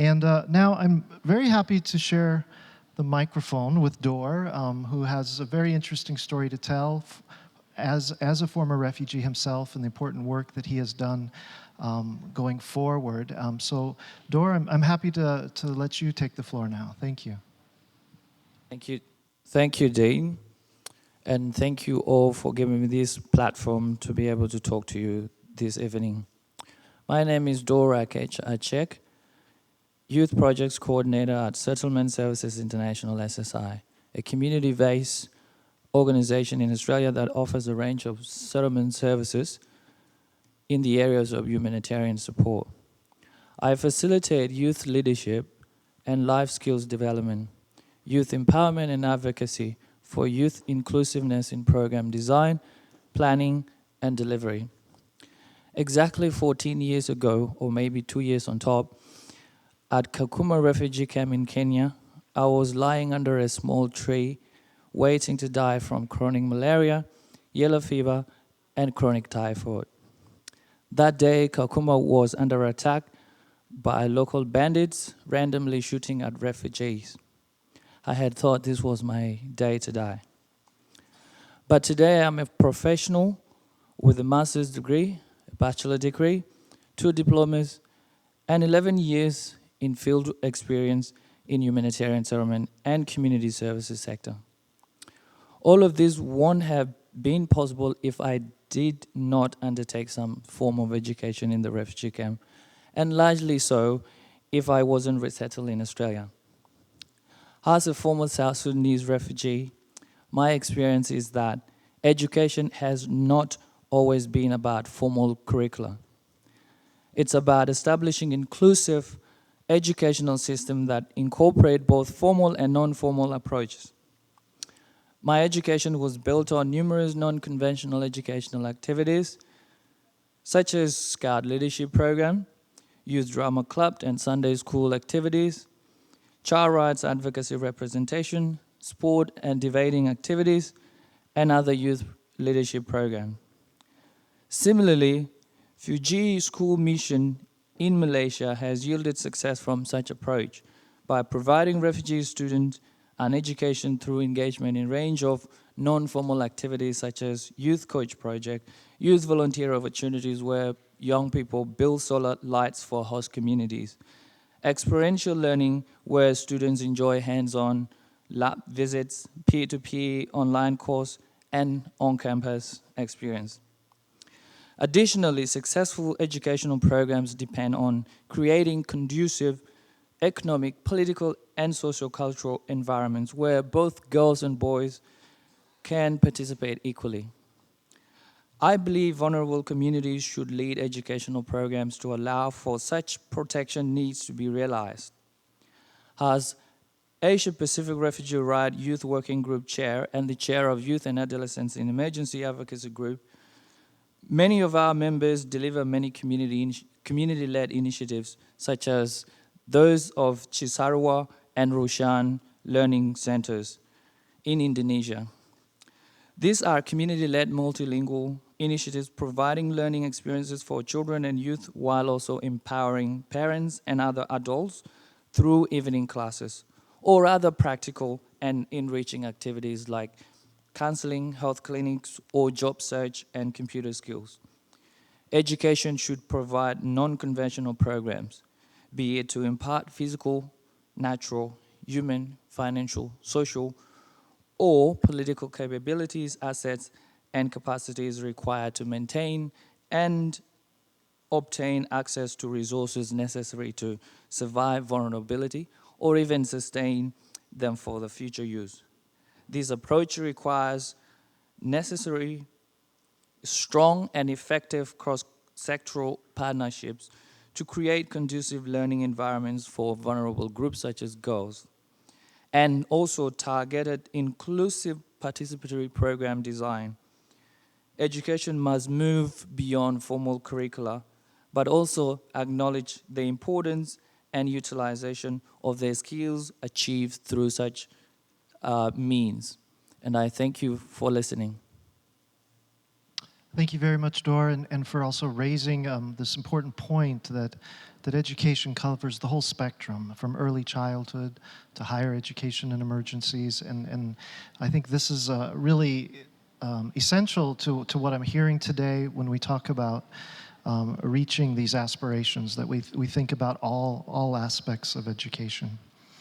And now I'm very happy to share the microphone with Dor, who has a very interesting story to tell as a former refugee himself and the important work that he has done going forward. So Dor, I'm happy to let you take the floor now. Thank you. Thank you, Dane. And thank you all for giving me this platform to be able to talk to you this evening. My name is Dor Akech Achiek, Youth Projects Coordinator at Settlement Services International, SSI, a community-based organization in Australia that offers a range of settlement services in the areas of humanitarian support. I facilitate youth leadership and life skills development, youth empowerment and advocacy for youth inclusiveness in program design, planning, and delivery. Exactly 14 years ago, or maybe 2 years on top, at Kakuma refugee camp in Kenya, I was lying under a small tree, waiting to die from chronic malaria, yellow fever, and chronic typhoid. That day, Kakuma was under attack by local bandits randomly shooting at refugees. I had thought this was my day to die. But today I'm a professional with a master's degree, a bachelor degree, 2 diplomas, and 11 years in field experience in humanitarian settlement and community services sector. All of this won't have been possible if I did not undertake some form of education in the refugee camp, and largely so if I wasn't resettled in Australia. As a former South Sudanese refugee, my experience is that education has not always been about formal curricula. It's about establishing inclusive educational system that incorporate both formal and non-formal approaches. My education was built on numerous non-conventional educational activities, such as Scout Leadership Program, Youth Drama Club and Sunday School activities, child rights advocacy representation, sport and debating activities, and other youth leadership programs. Similarly, Fuji School Mission in Malaysia has yielded success from such approach by providing refugee students an education through engagement in a range of non-formal activities such as Youth Coach Project, youth volunteer opportunities where young people build solar lights for host communities, experiential learning where students enjoy hands-on lab visits, peer-to-peer online course, and on-campus experience. Additionally, successful educational programs depend on creating conducive economic, political, and socio-cultural environments where both girls and boys can participate equally. I believe vulnerable communities should lead educational programs to allow for such protection needs to be realized. As Asia Pacific Refugee Right Youth Working Group Chair and the Chair of Youth and Adolescents in Emergency Advocacy Group, many of our members deliver many community-led initiatives, such as those of Cisarua and Roshan Learning Centers in Indonesia. These are community-led multilingual initiatives providing learning experiences for children and youth while also empowering parents and other adults through evening classes or other practical and enriching activities like counseling, health clinics, or job search and computer skills. Education should provide non-conventional programs, be it to impart physical, natural, human, financial, social, or political capabilities, assets, and capacities required to maintain and obtain access to resources necessary to survive vulnerability or even sustain them for the future use. This approach requires necessary, strong, and effective cross-sectoral partnerships to create conducive learning environments for vulnerable groups such as girls, and also targeted inclusive participatory program design. Education must move beyond formal curricula, but also acknowledge the importance and utilization of their skills achieved through such means. And I thank you for listening. Thank you very much, Dor, and for also raising this important point that education covers the whole spectrum, from early childhood to higher education and emergencies. And I think this is really essential to what I'm hearing today when we talk about reaching these aspirations, that we think about all aspects of education.